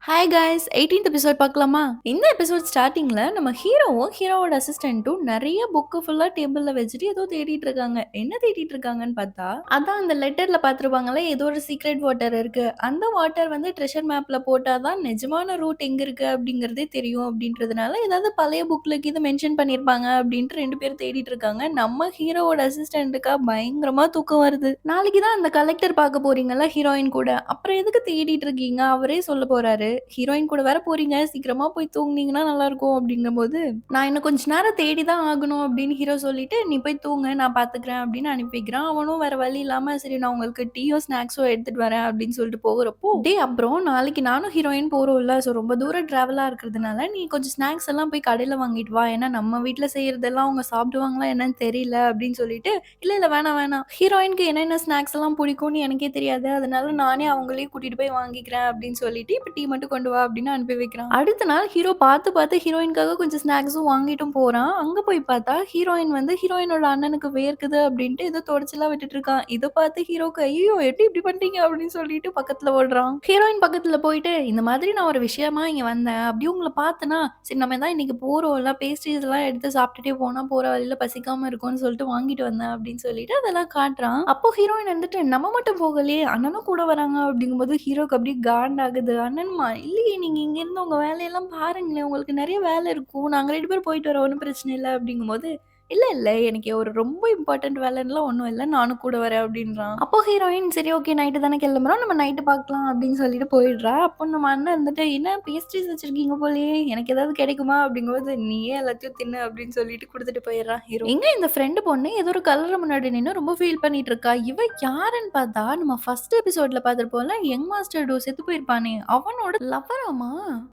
Hi guys 18th episode பார்க்கலாமா? இந்த episode ஸ்டார்டிங்ல நம்ம ஹீரோவும் ஹீரோவோட அசிஸ்டன்ட்டும் நிறைய புக்கு ஃபுல்லா டேபிள்ல வச்சுட்டு ஏதோ தேடிட்டு இருக்காங்க. என்ன தேடிட்டு இருக்காங்கன்னு பார்த்தா, அதான் அந்த லெட்டர்ல பார்த்துருப்பாங்கல்ல, ஏதோ ஒரு சீக்ரெட் வாட்டர் இருக்கு. அந்த வாட்டர் வந்து ட்ரெஷர் மேப்ல போட்டா தான் நிஜமான ரூட் எங்க இருக்கு அப்படிங்கிறதே தெரியும் அப்படின்றதுனால, ஏதாவது பழைய புக்ல இது மென்ஷன் பண்ணியிருப்பாங்க அப்படின்ட்டு 2 பேரும் தேடிட்டு இருக்காங்க. நம்ம ஹீரோவோட அசிஸ்டன்ட்டுக்கா பயங்கரமா தூக்கம் வருது. நாளைக்கு தான் அந்த கலெக்டர் பார்க்க போறீங்கல்ல ஹீரோயின் கூட. அப்புறம் எதுக்கு தேடிட்டு இருக்கீங்க? அவரே சொல்ல போறாரு. ஹீரோயின் கூட வேற போறீங்க. சீக்கிரமா போய் தூங்குனீங்கன்னா நல்லாருக்கும் அப்படிங்கும்போது, நான் இன்னும் கொஞ்ச நேரம் தேடி தான் ஆகணும் அப்படின்னு ஹீரோ சொல்லிட்டு, "நீ போய் தூங்கு நான் பார்த்துக்கிறேன்" அப்படின்னு அனுப்பி வைக்கிறான். அவனும் வேற வழி இல்லாம, "சரி நான் உங்களுக்கு டீயோ, ஸ்நாக்ஸோ எடுத்துட்டு வரேன்" அப்படின்னு சொல்லிட்டு போகுறப்போ, "டேய் அப்புறம் நாளைக்கு நானும் ஹீரோயின் போறோம்ல. ஸோ ரொம்ப தூரம் டிராவலா இருக்கிறதுனால, நீ கொஞ்சம் ஸ்நாக்ஸ் எல்லாம் போய் கடையில வாங்கிட்டு வா. ஏன்னா நம்ம வீட்ல செய்றதெல்லாம் அவங்க சாப்பிடுவாங்களா என்னன்னு தெரியல" அப்படின்னு சொல்லிட்டு, "இல்ல இல்ல வேணாம் வேணாம். ஹீரோயினுக்கு என்னென்ன ஸ்நாக்ஸ் எல்லாம் பிடிக்கும்னு எனக்கே தெரியாது. அதனால நானே அவங்களையும் கூட்டிட்டு போய் வாங்கிக்கிறேன்" அப்படின்னு சொல்லிட்டு, "இப்ப டீ மட்டும் கொண்டு வா" அப்படின்னு அனுப்பி வைக்கிறான். அடுத்த நாள் ஹீரோ பார்த்து பார்த்து ஹீரோயினுக்காக கொஞ்சம் ஸ்நாக்ஸும் வாங்கிட்டும் போறான். அங்க போய் பார்த்தா ஹீரோயின் வந்து ஹீரோயினோட அண்ணனுக்கு வேர்க்குது அப்படின்ட்டு ஏதோ தொடச்செல்லாம் விட்டுட்டு இருக்கான். இத பார்த்து ஹீரோக்கு ஐயோ எப்படி இப்படி பண்றீங்க அப்படின்னு சொல்லிட்டு பக்கத்துல ஓடுறான். ஹீரோயின் பக்கத்துல போயிட்டு இந்த மாதிரி நான் ஒரு விஷயமா இங்க வந்தேன். அப்படியே உங்கள பார்த்தனா சரி நம்ம தான் இன்னைக்கு போறோம்ல பேஸ்ட்ரீஸ் எல்லாம் எடுத்து சாப்பிட்டுட்டே போனா போற வழியில பசிக்காம இருக்கும்னு சொல்லிட்டு வாங்கிட்டு வந்தேன் அப்படின்னு சொல்லிட்டு அதெல்லாம் காட்டுறான். அப்போ ஹீரோயின் வந்துட்டு நம்ம மட்டும் போகலையே அண்ணனும் கூட வராங்க அப்படிங்கும்போது ஹீரோக்கு அப்படியே காண்டாகுது. அண்ணனுமா இல்லையே நீங்க இங்க இருந்து உங்க வேலையெல்லாம் பாருங்களேன். உங்களுக்கு நெறைய வேலை இருக்கும். நாங்க 2 பேரும் போயிட்டு வரோம். ஒண்ணும் பிரச்சனை இல்ல அப்படிங்கும்போது, இல்ல, இல்ல எனக்கு ஒரு ரொம்ப இம்பார்ட்டன்ட் வேலைன்னுலாம் ஒண்ணும் இல்ல. நானும் கூட வரேன் அப்படின்றான். அப்போ ஹீரோயின் சரி ஓகே நைட்டு தானே கிளம்புறோம். நம்ம நைட்டு பார்க்கலாம் அப்படின்னு சொல்லிட்டு போயிடுறா. அப்போ நம்ம அண்ணன் இருந்துட்டு என்ன பேஸ்ட்ரீஸ் வச்சிருக்கீங்க போலயே. எனக்கு ஏதாவது கிடைக்குமா? அப்படிங்கும்போது நீயே எல்லாத்தையும் தின்னு அப்படின்னு சொல்லிட்டு குடுத்துட்டு போயிடுறான் ஹீரோ. எங்க இந்த ஃப்ரெண்ட் பொண்ணு ஏதோ ஒரு கல்லறை முன்னாடி நின்னு ரொம்ப ஃபீல் பண்ணிட்டு இருக்கா. இவ யாருன்னு பார்த்தா நம்ம ஃபர்ஸ்ட் எபிசோட்ல பார்த்திருப்போம்ல யங் மாஸ்டர் டூ செத்து போயிருப்பானே அவனோட லவ்வராமா.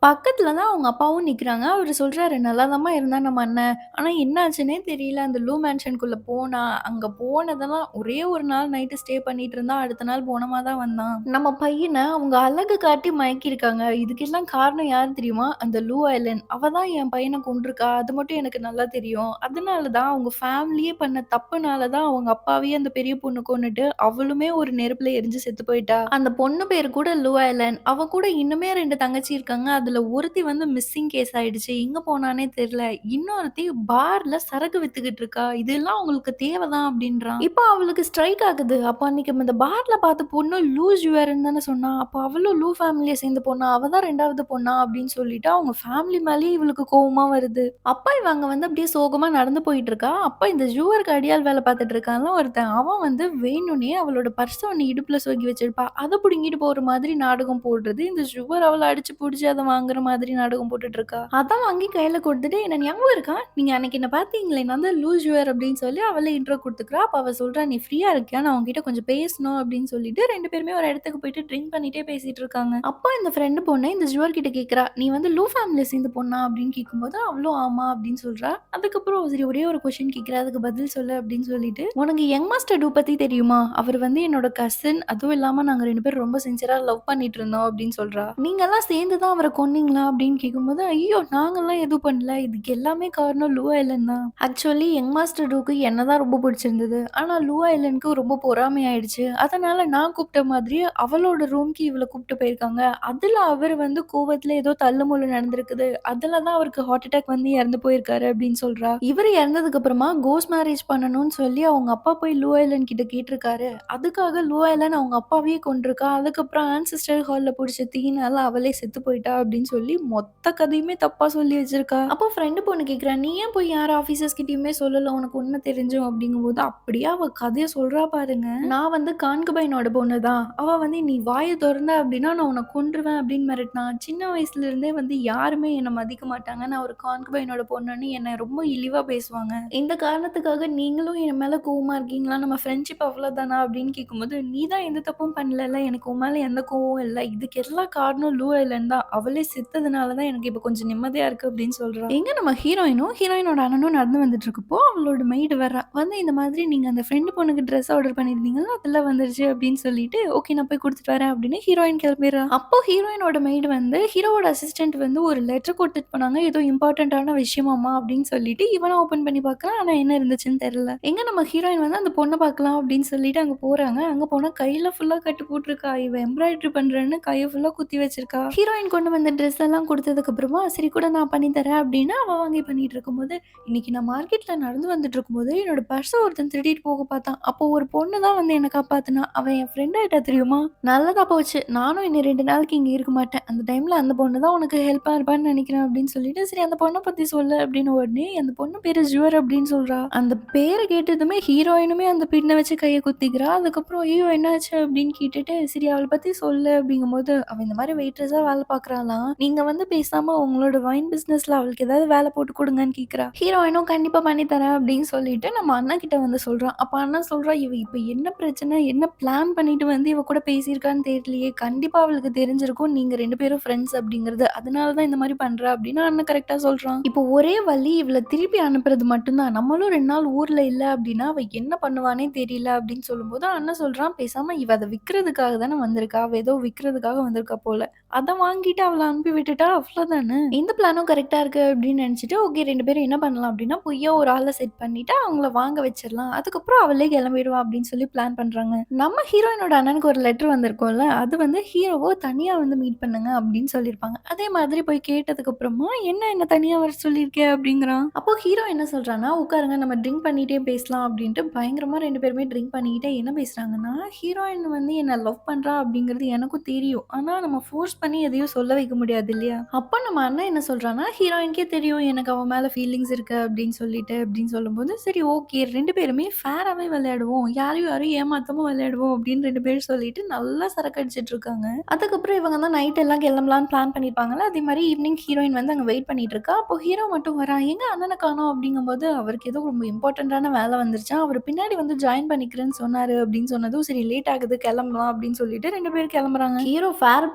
பக்கத்துல தான் அவங்க அப்பாவும் நிக்கிறாங்க. அவரு சொல்றாரு நல்லாதாம்மா இருந்தான் நம்ம அண்ணன். ஆனா என்ன ஆச்சுன்னே தெரியல. அந்த லூ மேன்ஷனுக்குள்ள போனா, அங்க போனதெல்லாம் ஒரே ஒரு நாள் நைட்டு ஸ்டே பண்ணிட்டு இருந்தான். அடுத்த நாள் போனமா தான் வந்தான். நம்ம பையன அவங்க அழகு காட்டி மயக்கியிருக்காங்க. இதுக்கெல்லாம் காரணம் யாரு தெரியுமா? அந்த லூ ஐலன். அவ தான் என் பையன கொன்றுக்கா. அது மட்டும் எனக்கு நல்லா தெரியும். அதனால தான் அவங்க ஃபேமிலியே பண்ண தப்புனால தான் அவங்க அப்பாவையே அந்த பெரிய பொண்ணு கொன்னுட்டு, அவளுமே ஒரு நெருப்புல எரிஞ்சு செத்து போயிட்டா. அந்த பொண்ணு பேரு கூட லூ ஐலன். அவ கூட இன்னுமே 2 தங்கச்சி இருக்காங்க. அதுல ஒருத்தி வந்து மிஸ்ஸிங் கேஸ் ஆயிடுச்சு. எங்க போனான்னே தெரியல. இன்னொருத்தி பார்ல சரக்கு வித்துக்கிட்டு இருக்கா. இதெல்லாம் உங்களுக்கு தேவைதான் அப்படின்றான். இப்போ அவளுக்கு ஸ்ட்ரைக் ஆகுது. அப்ப அன்னைக்கு இந்த பார்ல பார்த்த பொண்ணு லூ ஜுவர்ன்னு தானே சொன்னா. அப்ப அவளும் லூ ஃபேமிலிய சேர்ந்த பொண்ணா? அவ தான் 2வது பொண்ணா? அப்படின்னு சொல்லிட்டு அவங்க ஃபேமிலி மேலயே இவளுக்கு கோவமா வருது. அப்ப இவ அங்க வந்து அப்படியே சோகமா நடந்து போயிட்டு இருக்கா. அப்ப இந்த ஜூவருக்கு அடியாள் வேலை பார்த்துட்டு இருக்கான்ல ஒருத்தன். அவன் வந்து வேணும்னே அவளோட பர்ஸ ஒண்ணு இடுப்புல சொருகி வச்சிருப்பா. அத புடுங்கிட்டு போற மாதிரி நாடகம் போடுறது. இந்த ஜுவர் அவள அடிச்சு புடிச்சு அத வாங்குற மாதிரி நாடகம் போட்டுட்டு இருக்கா. அத வாங்கி கையில குடுத்துட்டு, "என்ன ஞாபகம் இருக்கா? நீங்க அன்னைக்கு என்ன பார்த்தீங்களே, நான் தான் லூ ஜுவர்" அப்படின்னு சொல்லி அவளே இன்ட்ரோ குடுத்துக்கிறா. அப்ப அவ சொல்றா, "நீ ஃப்ரீயா இருக்கியா? நான் உன்கிட்ட கொஞ்சம் பேசணும்" அப்படின்னு சொல்லிட்டு 2 பேருமே ஒரு இடத்துக்கு போயிட்டு ட்ரிங்க் பண்ணிட்டே பேசிட்டு இருக்காங்க. அப்போ இந்த ஃப்ரெண்ட் பொண்ணு இந்த ஜுவர் கிட்ட கேட்கிறா, "நீ வந்து லூ ஃபேமிலிய சேர்ந்த பொண்ணா?" அப்படின்னு கேட்கும்போது, அவளும் ஆமா அப்படின்னு சொல்றா. அதுக்கப்புறம் சரி ஒரே ஒரு கொஸ்டின் கேட்கிறா, அதுக்கு பதில் சொல்லு அப்படின்னு சொல்லிட்டு, "உனக்கு யங் மாஸ்டர் டூ பத்தி தெரியுமா? அவர் வந்து என்னோட கசின். அதுவும் இல்லாம நாங்க 2 பேரும் ரொம்ப சின்சியரா லவ் பண்ணிட்டு இருந்தோம்" அப்படின்னு சொல்றா. "நீங்கலாம் சேர்ந்து தான் அவர கொன்னீங்களா?" அப்படின்னு கேட்கும்போது, "ஐயோ! நாங்கலாம் எதுவும் பண்ணல. இதுக்கு எல்லாமே காரணம் லூ ஐலன் தான். ஆக்சுவலி யங் மாஸ்டர் டூக்கு என்ன தான் ரொம்ப பிடிச்சிருந்தது. ஆனா லூ ஐலனுக்கு ரொம்ப பொறாமை ஆயிடுச்சு. அதனால நான் கூப்பிட்ட மாதிரி அவளோட ரூம்க்கு இவள கூப்பிட்டு போயிருக்காங்க. அதுல அவரு வந்து கோவத்துல ஏதோ தள்ளுமுள்ளு நடந்திருக்குது. அதுல தான் அவருக்கு ஹார்ட் அட்டாக் வந்து இறந்து போயிருக்காரு" அப்படின்னு சொல்றா. இவரு இறந்ததுக்கு அப்புறமா கோஸ்ட் மேரேஜ் பண்ணணும்னு சொல்லி அவங்க அப்பா போய் லூ ஐலன் கிட்ட கேட்டிருக்காரு. அதுக்காக லூ ஐலன் அவங்க அப்பாவையே கொன்றுக்கா. அதுக்கப்புறம் ஆன்சிஸ்டர் ஹால்ல புடிச்ச தீயினால அவளே செத்து போயிட்டா அப்படின்னு சொல்லி மொத்த கதையுமே தப்பா சொல்லி வச்சிருக்கா. அப்போ ஃப்ரெண்டு பொண்ணு கேட்கிறா, "நீ ஏன் போய் யார் ஆஃபீசர்ஸ் கிட்டயுமே சொல்லல? உனக்கு உண்மை தெரிஞ்சும்" அப்படிங்கும்போது அப்படியே அவ கதைய சொல்றா பாருங்க. "நான் வந்து கான்குபைனோட பொண்ணு தான். அவ வந்து நீ வாய தொறந்த அப்படின்னா நான் உன்னை கொன்றுவேன் அப்படின்னு மிரட்டினா. சின்ன வயசுல இருந்தே வந்து யாருமே என்னை மதிக்க மாட்டாங்க. நான் ஒரு கான்குபைனோட பொண்ணுன்னு என்னை ரொம்ப இழிவா பேசுவாங்க. இந்த காரணத்துக்காக நீங்களும் என் மேல கோவமா இருக்கீங்களா? நம்ம ஃப்ரெண்ட்ஷிப் அவ்வளோதானா?" அப்படின்னு கேட்கும்போது, "நீ தான் எந்த தப்பும் பண்ணலல்ல. எனக்கு உன் மேல எந்த கோவமும் இல்ல. இதுக்கு எல்லாம் காரணம் லூ ஐலன் தான். அவளே செத்ததுனால தான் எனக்கு இப்ப கொஞ்சம் நிம்மதியா இருக்கு" அப்படின்னு சொல்றா. எங்க நம்ம ஹீரோயினும், ஹீரோயினோட அண்ணனும் நடந்து வந்துட்டு இருக்கப்போ, அவளோட மெய்டு வர்றா. வந்து இந்த மாதிரி நீங்க அந்த ஃப்ரெண்ட் பொண்ணுக்கு ட்ரெஸ் ஆர்டர் பண்ணியிருந்தீங்கல்ல, அதெல்லாம் வந்துருச்சு அப்படின்னு சொல்லிட்டு, ஓகே நான் போய் குடுத்துட்டு வரேன் அப்படின்னு ஹீரோயின் கிளம்பிர்றா. அப்போ ஹீரோயினோட மெய்டு வந்து ஹீரோவோட அசிஸ்டன்ட் வந்து ஒரு லெட்டர் குடுத்துட்டு போனாங்க. ஏதோ இம்பார்ட்டன்ட்டான விஷயமாமா அப்படின்னு சொல்லிட்டு, இவனும் ஓப்பன் பண்ணி பார்க்குறான். ஆனா என்ன இருந்துச்சுன்னு தெரியல. எங்க நம்ம ஹீரோயின் வந்து அந்த பொண்ண பார்க்கலாம் அப்படின்னு சொல்லிட்டு அங்க போறாங்க. அங்க போனா கையில ஃபுல்லா கட்டு போட்டுருக்கா. இவ எம்ப்ராய்டரி பண்றேன்னு கைய ஃபுல்லா குத்தி வச்சிருக்கா. ஹீரோயின் கொண்டு வந்த ட்ரெஸ் எல்லாம் குடுத்ததுக்கு அப்புறமா, சரி கூட நான் பண்ணி தரேன் அப்படின்னு அவ வாங்கி பண்ணிட்டு இருக்கும்போது, இன்னைக்கு நான் மார்க்கெட்ல நடந்து வந்துட்டு இருக்கும்போது, என்னோட பர்ஸ ஒருத்தன் திருடிட்டு போக பார்த்தான். அப்போ ஒரு பொண்ணு தான் வந்து என்ன காப்பாத்துனா. அவ என் ஃப்ரெண்ட் ஆயிட்டா தெரியுமா? நல்லதா போச்சு. நானும் இன்னும் 2 நாளைக்கு இங்க இருக்க மாட்டேன். அந்த டைம்ல அந்த பொண்ணு தான் உனக்கு ஹெல்ப்பா இருப்பான்னு நெனைக்கிறேன் அப்படின்னு சொல்லிட்டு, சரி அந்த பொண்ண பத்தி சொல்லு அப்படின்னு உடனே, அந்த பொண்ணு பேரு ஜுவர் அப்படின்னு சொல்றா. அந்த பேர கேட்டதுமே ஹீரோயினுமே அந்த பின்ன வச்சு கைய குத்திக்கிறா. அதுக்கப்புறம் ஐயோ! என்னாச்சு அப்படின்னு கேட்டுட்டு, சரி அவள பத்தி சொல்லு அப்படிங்கும்போது, அவ இந்த மாரி வெயிட்ரஸா வேல பார்க்குறாளாம். நீங்க வந்து பேசாம உங்களோட வைன் பிசினஸ்ல அவளுக்கு ஏதாவது வேல போட்டு குடுங்கன்னு கேட்கிறா. ஹீரோயினும் கண்டிப்பா பண்ணி தரேன் அப்படின்னு சொல்லிட்டு நம்ம அண்ணன் கிட்ட வந்து சொல்றான். அப்ப அண்ணன் சொல்றா, இவ இப்ப என்ன பிரச்சனை? என்ன பிளான் பண்ணிட்டு வந்து இவ கூட பேசியிருக்கான்னு தெரியலையே. கண்டிப்பா அவளுக்கு தெரிஞ்சிருக்கும். நீங்க 2 பேரும் ஃப்ரெண்ட்ஸ் அப்படிங்கிறது. அதனால தான் இந்த மாரி பண்றா அப்படின்னு அண்ணன் கரெக்ட்டா சொல்றான். இப்போ ஒரே வழி இவள திருப்பி அனுப்புறது மட்டும் தான். நம்மளும் 2 நாள் ஊர்ல இல்ல அப்படின்னா, அவ என்ன பண்ணுவான்னே தெரியல அப்படின்னு சொல்லும்போது, அண்ணன் சொல்றான், பேசாம இவ அத விக்கிறதுக்காக தானே வந்திருக்கா. அவ ஏதோ விக்கிறதுக்காக வந்திருக்கா போல. அத வாங்கிட்டு அவள அனுப்பி விட்டுட்டா அவ்வளோதானே. இந்த பிளானும் கரெக்ட்டா இருக்கு அப்படின்னு நினைச்சுட்டு, ஓகே 2 பேரும் என்ன பண்ணலாம் அப்படின்னா, பொய்யா ஒரு ஆள செட் பண்ணிட்டு அவங்கள வாங்க வச்சிரலாம். அதுக்கப்புறம் அவளே கிளம்பிடுவா அப்படின்னு சொல்லி பிளான் பண்றாங்க. நம்ம ஹீரோயினோட அண்ணனுக்கு ஒரு லெட்டர் வந்திருக்கும்ல, அது வந்து ஹீரோவ தனியா வந்து மீட் பண்ணுங்க அப்படின்னு சொல்லியிருப்பாங்க. அதே மாதிரி போய் கேட்டதுக்கு அப்புறமா, என்ன தனியா வர சொல்லியிருக்க அப்படிங்கிறான். அப்போ ஹீரோ என்ன சொல்றான்னா, உட்காருங்க நம்ம ட்ரிங்க் பண்ணிட்டே பேசலாம் அப்படின்ட்டு பயங்கரமா 2 பேருமே ட்ரிங்க் பண்ணிக்கிட்டே என்ன பேசுறாங்கன்னா, ஹீரோயின் வந்து என்ன லவ் பண்றா அப்படிங்கிறது எனக்கும் தெரியும். ஆனா நம்ம ஃபோர்ஸ் பண்ணி எதையும் சொல்ல வைக்க முடியாது இல்லையா? அப்ப நம்ம அண்ணன் என்ன சொல்றான்னா, ஹீரோயினுக்கே தெரியும் எனக்கு அவ மேல ஃபீலிங்ஸ் இருக்கு அப்படின்னு சொல்லும்போது, சரி ஓகே 2 பேருமே ஃபேராவே விளையாடுவோம். யாரையும் ஏமாத்தாம விளையாடுவோம் அப்படின்னு 2 பேரும் சொல்லிட்டு நல்லா சரக்கு அடிச்சிட்டு இருக்காங்க. அதுக்கப்புறம் இவங்க தான் நைட் எல்லாம் கிளம்பலான்னு பிளான் பண்ணியிருப்பாங்கல்ல, அதே மாரி ஈவினிங் ஹீரோயின் வந்து அங்க வெயிட் பண்ணிட்டு இருக்கா. அப்போ ஹீரோ மட்டும் வரான். எங்க அண்ணன காணோம் அப்படிங்கும்போது, அவருக்கு ஏதோ ரொம்ப இம்பார்ட்டன்ட்டான வேலை வந்துருச்சாம். அவரு பின்னாடி வந்து ஜாயின் பண்ணிக்கிறேன்னு சொன்னாரு அப்படின்னு சொன்னதும், சரி லேட் ஆகுது கிளம்பலாம் அப்படின்னு சொல்லிட்டு 2 பேரும் கிளம்புறாங்க. ஹீரோ ஃபேர்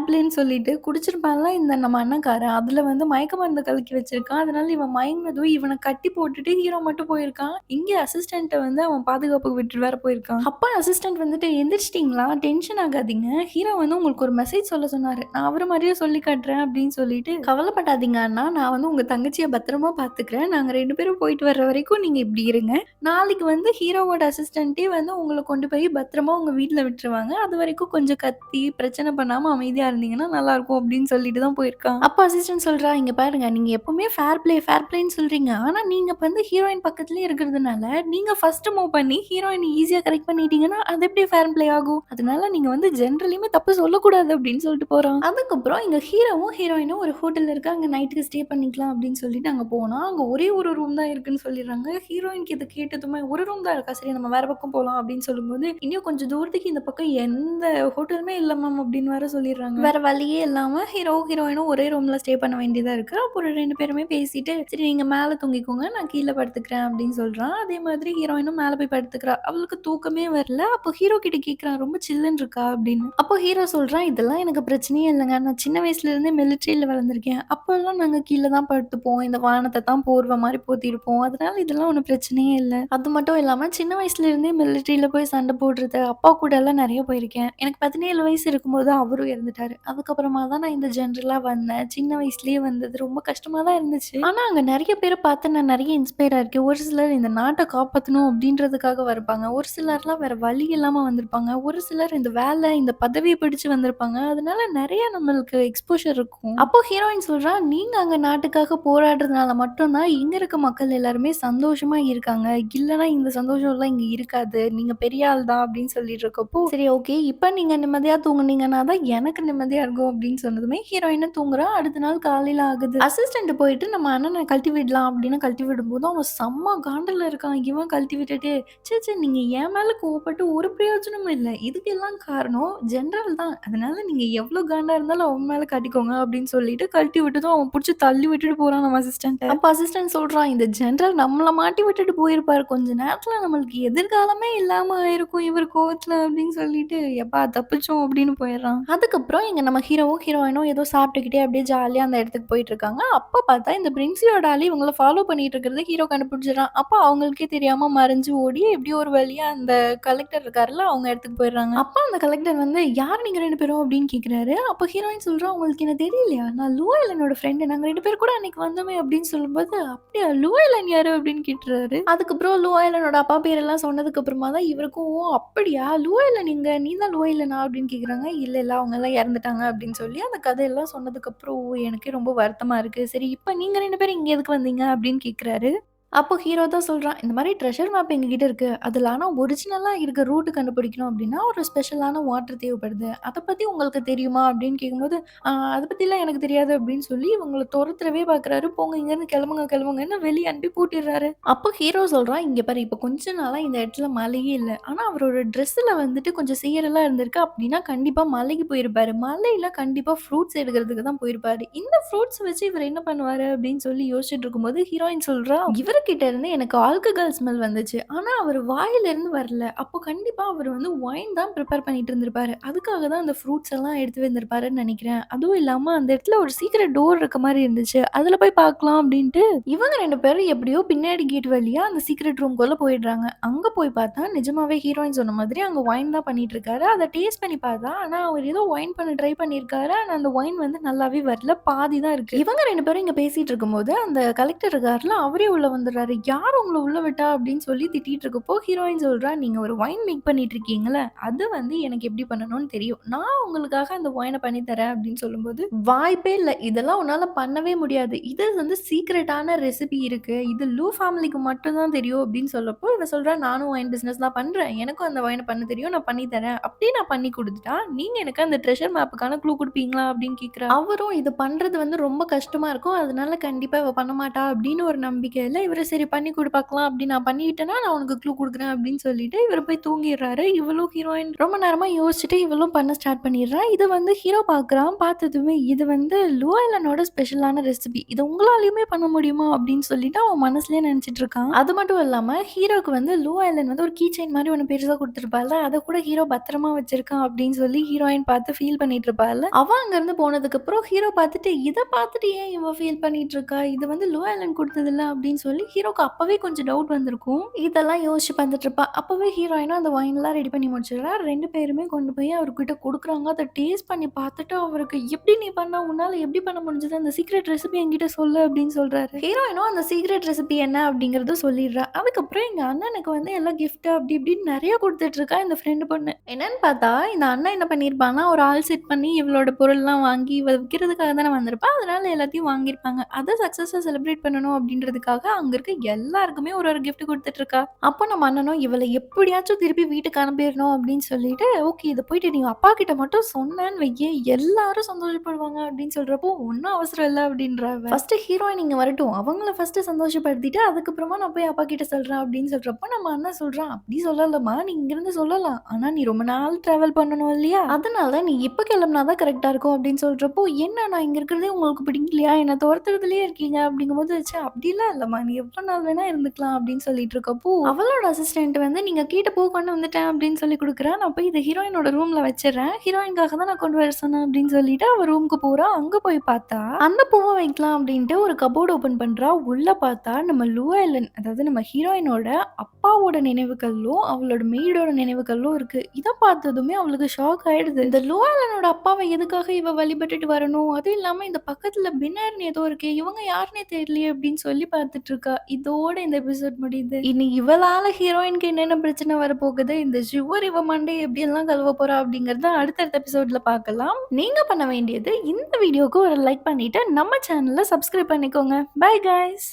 பிளேன்னு சொல்லிட்டு குடிச்சிருப்பான்ல இந்த நம்ம அண்ணன்காரன். அதுல வந்து மயக்க மருந்து கலக்கி வச்சிருக்கான். அதனால இவன் மயங்கினதும் இவன கட்டி போட்டுட்டு ஹீரோ மட்டும் போயிருக்கான். இங்க அசிஸ்டன்ட்ட வந்து அவன் பாதுகாப்புக்கு விட்டுட்டு வேற போயிருக்கான். அப்ப அசிஸ்டன்ட் வந்துட்டு எந்திரிச்சிட்டீங்களா? டென்ஷன் ஆகாதீங்க. ஹீரோ வந்து உங்களுக்கு ஒரு மெசேஜ் சொல்ல சொன்னாரு. நான் அவர மாரியே சொல்லி காட்டுறேன் அப்படின்னு சொல்லிட்டு, கவலைப்படாதீங்க அண்ணா. நான் வந்து உங்க தங்கச்சிய பத்திரமா பார்த்துக்கிறேன். நாங்க 2 பேரும் போயிட்டு வர்ற வரைக்கும் நீங்க இப்படி இருங்க. நாளைக்கு வந்து ஹீரோவோட அசிஸ்டன்ட்டே வந்து உங்கள கொண்டு போய் பத்திரமா உங்க வீட்ல விட்டுருவாங்க. அதுவரைக்கும் கொஞ்சம் கத்தி பிரச்சனை பண்ணாம அமைதியா இருந்தீங்கன்னா நல்லாருக்கும் அப்படின்னு சொல்லிட்டு தான் போயிருக்கான். அப்ப அசிஸ்டன்ட் சொல்றா, "இங்க பாருங்க நீங்க எப்பவுமே ஃபேர் பிளேன்னு சொல்றீங்க. ஆனா நீங்க வந்து ஹீரோயின் பக்கத்திலேயே இருக்கிறதுனால, நீங்க ஃபர்ஸ்ட் மூவ் பண்ணி ஹீரோயின ஈஸியா கரெக்ட் பண்ணிட்டீங்கன்னா, அது எப்படி ஃபேர் பிளே ஆகும்? அதனால நீங்க வந்து ஜெனரலியுமே தப்பு சொல்லக்கூடாது" அப்படின்னு சொல்லிட்டு போறான். அதுக்கப்புறம் இங்க ஹீரோவும், ஹீரோயினும் ஒரு ஹோட்டல்ல இருக்கு. அங்க நைட்டுக்கு ஸ்டே பண்ணிக்கலாம் அப்படின்னு சொல்லிட்டு அங்க போனா, அங்க ஒரே ஒரு ரூம் தான் இருக்குன்னு சொல்லிடுறாங்க. ஹீரோயினுக்கு இத கேட்டதுமே, "ஒரு ரூம் தான் இருக்கா? சரி நம்ம வேற பக்கம் போலாம்" அப்படின்னு சொல்லும்போது, "இன்னும் கொஞ்சம் தூரத்துக்கு இந்த பக்கம் எந்த ஹோட்டலுமே இல்ல மேம்" அப்படின்னு வேற சொல்லிடுறாங்க. வேற வழியே இல்லாம ஹீரோயினும் ஒரே ரூம்ல ஸ்டே பண்ண வேண்டியதா இருக்கு. அப்புறம் 2 பேருமே பேசிட்டு, "சரி நீங்க மேல தூங்கிக்கோங்க. நான் கீழ படுத்துக்கிறேன்" அப்படின்னு சொல்றான். அதே மாதிரி ஹீரோயினும் மேல போய் படுத்துக்கிறா. அவளுக்கு தூக்கமே வரல. அப்போ ஹீரோ கிட்ட கேட்குறான், "ரொம்ப சில்லுன்னு இருக்கா?" அப்படின்னு. அப்போ ஹீரோ சொல்றான், "இதெல்லாம் எனக்கு பிரச்சனையே இல்லங்க. நான் சின்ன வயசுல இருந்தே மிலிட்டரியில வளர்ந்துருக்கேன். அப்போலாம் நாங்க கீழ தான் படுத்துப்போம். இந்த வானத்த தான் போர்வ மாரி போத்திருப்போம். அதனால இதெல்லாம் ஒண்ணும் பிரச்சனையே இல்ல. அது மட்டும் இல்லாம சின்ன வயசுல இருந்தே மிலிட்டரியில போய் சண்டை போடுறது, அப்பா கூடலாம் நெறைய போயிருக்கேன். எனக்கு 17 வயசு இருக்கும்போது அவரும் இறந்துட்டாரு. அதுக்கப்புறமா தான் நான் இந்த ஜெனரலா வந்தேன். சின்ன வயசுலயே வந்தது ரொம்ப கஷ்டமா தான் இருந்துச்சு. ஆனா அங்க நெறைய பேர பார்த்து நான் நெறைய இன்ஸ்பயர் ஆயிருக்கேன். ஒரு சிலர் இந்த நாட்ட காப்பாத்தணும் அப்படின்றதுக்காக வருப்பாங்க. ஒரு சிலர்லாம் வேற வழி இல்லாம வந்திருப்பாங்க. ஒரு சிலர் இந்த வேலை, இந்த பதவிய பிடிச்சு வந்திருப்பாங்க. அதனால நெறைய நம்மளுக்கு எக்ஸ்போஷர் இருக்கும். அப்போ ஹீரோயின் சொல்றா, "நீங்க அங்க நாட்டுக்காக போராடுறதுனால மட்டும் தான் இங்க இருக்க மக்கள் எல்லாருமே சந்தோஷமா இருக்காங்க. இல்லன்னா இந்த சந்தோஷம்லாம் இங்க இருக்காது. நீங்க பெரிய ஆள் தான்" அப்படின்னு சொல்லிட்டு இருக்கப்போ, சரி ஓகே இப்ப நீங்க நிம்மதியா தூங்குனீங்கன்னா தான் எனக்கு நிம்மதியா இருக்கும் அப்படின்னு சொன்னதுமே ஹீரோயினும் தூங்குறா. அடுத்த நாள் காலையில ஆகுது. அசிஸ்டன்ட் போயிட்டு நம்ம அண்ணன கழட்டி விடலாம் அப்படின்னு கழட்டி விடும்போது அவன் செம்ம காண்டுல இருக்கான். இவன் கழட்டி விட்டுட்டு, ச்சே நீங்க என் மேல கோவப்பட்டு ஒரு பிரயோஜனமும் இல்ல. இதுக்கெல்லாம் காரணம் ஜெனரல் தான். அதனால நீங்க எவ்ளோ காண்டா இருந்தாலும் அவன் மேல காட்டிக்கோங்க அப்படின்னு சொல்லிட்டு கழட்டி விட்டதும் அவன் புடிச்சு தள்ளி விட்டுட்டு போறான் நம்ம அசிஸ்டன்ட்ட. அப்ப அசிஸ்டன்ட் சொல்றான், "இந்த ஜெனரல் நம்மள மாட்டி விட்டுட்டு போயிருப்பாரு. கொஞ்ச நேரத்துல நம்மளுக்கு எதிர்காலமே இல்லாம ஆயிருக்கும் இவர் கோவத்துல" அப்படின்னு சொல்லிட்டு, "எப்பா தப்பிச்சோம்" அப்படின்னு போயிடுறான். அதுக்கப்புறம் இங்க நம்ம ஹீரோவும், ஹீரோயினும் ஏதோ சாப்பிட்டுக்கிட்டே அப்படியே ஜாலியா அந்த இடத்துக்கு போயிட்டுருக்காங்க. அப்ப பார்த்தா இந்த பிரின்சியோட ஆளு இவங்கள ஃபாலோ பண்ணிட்டு இருக்கிறத ஹீரோ கண்டுபிடிச்சிடுறான். அப்ப அவங்களுக்கே தெரியாம மறைஞ்சு ஓடி எப்படியோ ஒரு வழியா அந்த கலெக்டர் இருக்கார்ல, அவங்க இடத்துக்கு போயிடுறாங்க. அப்ப அந்த கலெக்டர் வந்து, "யார் நீங்க 2 பேரும்?" அப்படின்னு கேட்கிறாரு. அப்ப ஹீரோயின் சொல்றா, "உங்களுக்கு என்ன தெரியலையா? நான் லூ ஐலனோட ஃப்ரெண்டு. நாங்க 2 பேரும் கூட அன்னைக்கு வந்தோமே" அப்படின்னு சொல்லும்போது, "அப்படியா? லூ ஐலன் யாரு?" அப்படின்னு கேட்டுறாரு. அதுக்கப்புறம் லூ ஐலனோட அப்பா பேரெல்லாம் சொன்னதுக்கு அப்புறமா தான் இவருக்கும், "ஓ! அப்படியா? லூ ஐலன் எங்க? நீ தான் லூ ஐலனா?" அப்படின்னு கேட்குறாங்க. "இல்ல, இல்ல அவங்கலாம் இறந்துட்டாங்க" அப்படின்னு சொல்லி அந்த கதையெல்லாம் சொன்னதுக்கப்புறம், "ஓ! எனக்கே ரொம்ப வருத்தமா இருக்கு. சரி இப்ப நீங்க 2 பேரும் இங்க எதுக்கு வந்தீங்க?" அப்படின்னு கேட்குறாரு. அப்போ ஹீரோ தான் சொல்றான், "இந்த மாரி ட்ரெஷர் மேப் எங்ககிட்ட இருக்கு. அதுல ஆனா ஒரிஜினலா இருக்க ரூட் கண்டுபிடிக்கணும் அப்டின்னா, ஒரு ஸ்பெஷலான வாட்டர் தேவைப்படுது. அத பத்தி உங்களுக்கு தெரியுமா?" அப்டின்னு கேட்கும்போது, அத பத்திலாம் எனக்கு தெரியாது" அப்டின்னு சொல்லி இவங்கள தொரத்துறவே பார்க்குறாரு. "போங்க இங்கேருந்து கெளம்புங்க, கெளம்புங்கன்னு" வெளிய அனுப்பி பூட்டிர்றாரு. அப்போ ஹீரோ சொல்றான், "இங்க பாரு இப்ப கொஞ்ச நாளா இந்த இடத்துல மழையே இல்ல. ஆனா அவரோட ட்ரெஸ்ஸுல வந்துட்டு கொஞ்சம் சேரெல்லாம் இருந்திருக்கு. அப்டின்னா கண்டிப்பா மலைக்கு போயிருப்பாரு. மலையில கண்டிப்பா ஃப்ரூட்ஸ் எடுக்கிறதுக்கு தான் போயிருப்பாரு. இந்த ஃப்ரூட்ஸ் வச்சு இவரு என்ன பண்ணுவாரு?" அப்டின்னு சொல்லி யோசிச்சுட்டு இருக்கும்போது, ஹீரோயின் சொல்றா, "இவருகிட்ட இருந்து எனக்கு ஆல்கஹால் ஸ்மெல் வந்துச்சு. ஆனா அவரு வாயிலிருந்து வரல. அப்போ கண்டிப்பா அவரு வந்து ஒயின் தான் பிரிப்பேர் பண்ணிட்டு இருந்திருப்பாரு. அதுக்காக தான் அந்த ஃப்ரூட்ஸ் எல்லாம் எடுத்து வந்திருப்பாருன்னு நெனைக்கிறேன். அதுவும் இல்லாம அந்த இடத்துல ஒரு சீக்ரெட் டோர் இருக்க மாரி இருந்துச்சு. அதுல போய் பார்க்கலாம்" அப்டின்ட்டு இவங்க 2 பேரும் எப்படியோ பின்னாடி கேட் வழியா அந்த சீக்ரெட் ரூம்குள்ள போயிடுறாங்க. அங்க போய் பார்த்தா நிஜமாவே ஹீரோயின் சொன்ன மாதிரி அங்க ஒயின் தான் பண்ணிட்டு இருக்காரு. அத டேஸ்ட் பண்ணி பார்த்தா, ஆனா அவர் ஏதோ ஒயின் பண்ண ட்ரை பண்ணியிருக்காரு. ஆனா அந்த ஒயின் வந்து நல்லாவே வரல. பாதி தான் இருக்கு. இவங்க 2 பேரும் இங்க பேசிட்டு இருக்கும்போது, அந்த கலெக்டர் இருக்கார்ல, அவரே உள்ள வந்துடுறாரு. "யார் உங்கள உள்ள விட்டா?" அப்படின்னு சொல்லி திட்டிட்டு இருக்கப்போ, ஹீரோயின் சொல்றா, "நீங்க ஒரு ஒயின் மேக் பண்ணிட்டு இருக்கீங்கல்ல, அது வந்து எனக்கு எப்படி பண்ணணும்னு தெரியும். நான் உங்களுக்காக அந்த ஒயின பண்ணி தரேன்" அப்படின்னு சொல்லும்போது, "வாய்ப்பே இல்ல. இதெல்லாம் உன்னால பண்ணவே முடியாது. இது வந்து சீக்ரெட்டான ரெசிபி இருக்கு. இது லூ ஃபேமிலிக்கு மட்டும் தான் தெரியும்" அப்படின்னு சொல்லப்போ, இவ சொல்றா, "நானும் ஒயின் பிசினஸ் தான் பண்றேன். எனக்கும் அந்த ஒயின பண்ண தெரியும். நான் பண்ணி தரேன்." அப்படியே நான் பண்ணி குடுத்துட்டா, நீங்க எனக்கு அந்த ட்ரெஷர் மேப்புக்கான க்ளூ குடுப்பீங்களா? அப்படின்னு கேட்கிறா. அவரும் இது பண்றது வந்து ரொம்ப கஷ்டமா இருக்கும். அதனால கண்டிப்பா இவ பண்ண மாட்டா அப்படின்னு ஒரு நம்பிக்கையில, இவரு சரி பண்ணி குடு பார்க்கலாம். அப்படி நான் பண்ணிட்டேன்னா, நான் உனக்கு க்ளூ குடுக்குறேன் அப்படின்னு சொல்லிட்டு, இவரு போய் தூங்கிர்றாரு. இவளும் ஹீரோயின் ரொம்ப நேரமா யோசிச்சுட்டு இவளும் பண்ண ஸ்டார்ட் பண்ணிடுறா. இது வந்து ஹீரோ பார்க்குறான். பார்த்ததுமே இது வந்து லூ ஐலனோட ஸ்பெஷலான ரெசிபி. இத உங்களாலயுமே பண்ண முடியுமா? அப்படின்னு சொல்லிட்டு அவன் மனசுலயே நெனச்சுட்டு இருக்கான். அது மட்டும் இல்லாம ஹீரோக்கு வந்து லூ ஐலண்ட் வந்து ஒரு கீ செயின் மாரி ஒண்ணு பெருசா குடுத்துருப்பாள்ல, அத கூட ஹீரோ பத்திரமா வச்சிருக்கான் அப்படின்னு சொல்லி ஹீரோயின் பார்த்து ஃபீல் பண்ணிட்டு இருப்பாள்ல. அவ அங்கருந்து போனதுக்கப்புறம் ஹீரோ பார்த்துட்டு, "இத பார்த்துட்டு ஏன் இவ ஃபீல் பண்ணிட்டு இருக்கா? இது வந்து லூ ஐலண்ட் குடுத்ததில்ல" அப்படின்னு சொல்லி ஹீரோக்கு அப்பவே கொஞ்சம் டவுட் வந்திருக்கும். இதெல்லாம் யோசிச்சு பார்த்துட்டு இருப்பா. அப்பவே ஹீரோயினும் அந்த ஒயின்லாம் ரெடி பண்ணி முடிச்சிடுறா. 2 பேருமே கொண்டு போய் அவர்கிட்ட குடுக்குறாங்க. அத டேஸ்ட் பண்ணி பார்த்துட்டு அவருக்கு, "எப்படி நீ பண்ண? உன்னால எப்படி பண்ண முடிஞ்சது? அந்த சீக்ரெட் ரெசிபி என்கிட்ட சொல்லு" அப்படின்னு சொல்றாரு. ஹீரோயினும் அந்த சீக்ரெட் ரெசிபி என்ன அப்படிங்கிறத சொல்லிடுறா. அதுக்கப்புறம் எங்க அண்ணனுக்கு வந்து எல்லாம் கிஃப்ட் அப்படி இப்படின்னு நெறைய குடுத்துட்டு இருக்கா இந்த ஃப்ரெண்ட் பொண்ணு. என்னன்னு பார்த்தா, இந்த அண்ணன் என்ன பண்ணியிருப்பான்னா, ஒரு ஆள் செட் பண்ணி இவளோட பொருள்லாம் வாங்கி இவ விக்கிறதுக்காக தானே வந்திருப்பா. அதனால எல்லாத்தையும் வாங்கியிருப்பாங்க. அத சக்ஸஸா செலிப்ரேட் பண்ணணும் அப்படின்றதுக்காக அங்க இருக்க எல்லாருக்குமே ஒரு ஒரு கிஃப்ட் குடுத்துட்டு இருக்கா. அப்போ நம்ம அண்ணனும் இவள எப்படியாச்சும் திருப்பி வீட்டுக்கு அனுப்பிறணும் அப்படின்னு சொல்லிட்டு, "ஓகே இத போயிட்டு நீ அப்பா கிட்ட மட்டும் சொன்னேன்னு வையேன், எல்லாரும் சந்தோஷப்படுவாங்க" அப்படின்னு சொல்றப்போ, "ஒண்ணும் அவசரம் இல்ல" அப்படின்றா அவ. ஃபர்ஸ்ட் ஹீரோயின் இங்க வரட்டும். அவங்கள ஃபர்ஸ்ட் சந்தோஷப்படுத்திட்டு, அதுக்கப்புறமா நான் போய் அப்பா கிட்ட சொல்றேன் அப்படின்னு சொல்றப்போ, நம்ம அண்ணன் சொல்றான், "அப்படி சொல்லலம்மா. நீ இங்கிருந்து சொல்லலாம். ஆனா நீ ரொம்ப நாள் டிராவல் பண்ணணும் இல்லையா? அதனால நீ இப்ப கிளம்புனா தான் கரெக்ட்டா இருக்கும்" அப்படின்னு சொல்றப்போ, "என்ன நான் இங்க இருக்கிறதே உங்களுக்கு பிடிக்கலையா? என்ன துரத்துறதுலயே இருக்கீங்க" அப்படிங்கும்போது, "ச்சே அப்படிலாம் இல்லம்மா. நீ எவ்வளோ நாள் வேணா இருந்துக்கலாம்" அப்படின்னு சொல்லிட்டு இருக்கப்போ, அவளோட அசிஸ்டன்ட் வந்து, "நீங்க கேட்ட பூ கொண்டு வந்துட்டேன்" அப்படின்னு சொல்லி குடுக்குறா. நான் போய் இத ஹீரோயினோட ரூம்ல வச்சுர்றேன். ஹீரோயின்காக தான் நான் கொண்டு வர சொன்னேன் அப்படின்னு சொல்லிட்டு அவ ரூமுக்கு போறா. அங்க போய் பார்த்தா, அந்த பூவ வைக்கலாம் அப்படின்ட்டு ஒரு கப்போர்ட் ஓப்பன் பண்றா. உள்ள பார்த்தா நம்ம லூ ஐலண்ட் அதாவது நம்ம ஹீரோயினோட அப்பாவோட நினைவுகளும், அவளோட மெய்டோட நினைவுகளும் இருக்கு. இத பார்த்ததுமே அவளுக்கு ஷாக் ஆயிடுது. இந்த லூ ஐலண்டோட அப்பாவ எதுக்காக இவ வழிபட்டுட்டு வரணும்? அதுவும் இல்லாம இந்த பக்கத்துல பின்னர்னு ஏதோ இருக்கே, இவங்க யாருன்னே தெரியலையே அப்படின்னு சொல்லி பார்த்துட்டு இருக்கா. இதோட இந்த எபிசோட் முடியுது. இனி இவளால ஹீரோயினுக்கு என்னென்ன பிரச்சனை வரப்போகுது? இந்த ஷுவர் இவ மண்டைய எப்படியெல்லாம் கழுவ போறா? அப்படிங்கிறத அடுத்தடுத்த எபிசோட்ல பார்க்கலாம். நீங்க பண்ண வேண்டியது இந்த வீடியோக்கு ஒரு லைக் பண்ணிட்டு நம்ம சேனல சப்ஸ்கிரைப் பண்ணிக்கோங்க. Bye guys.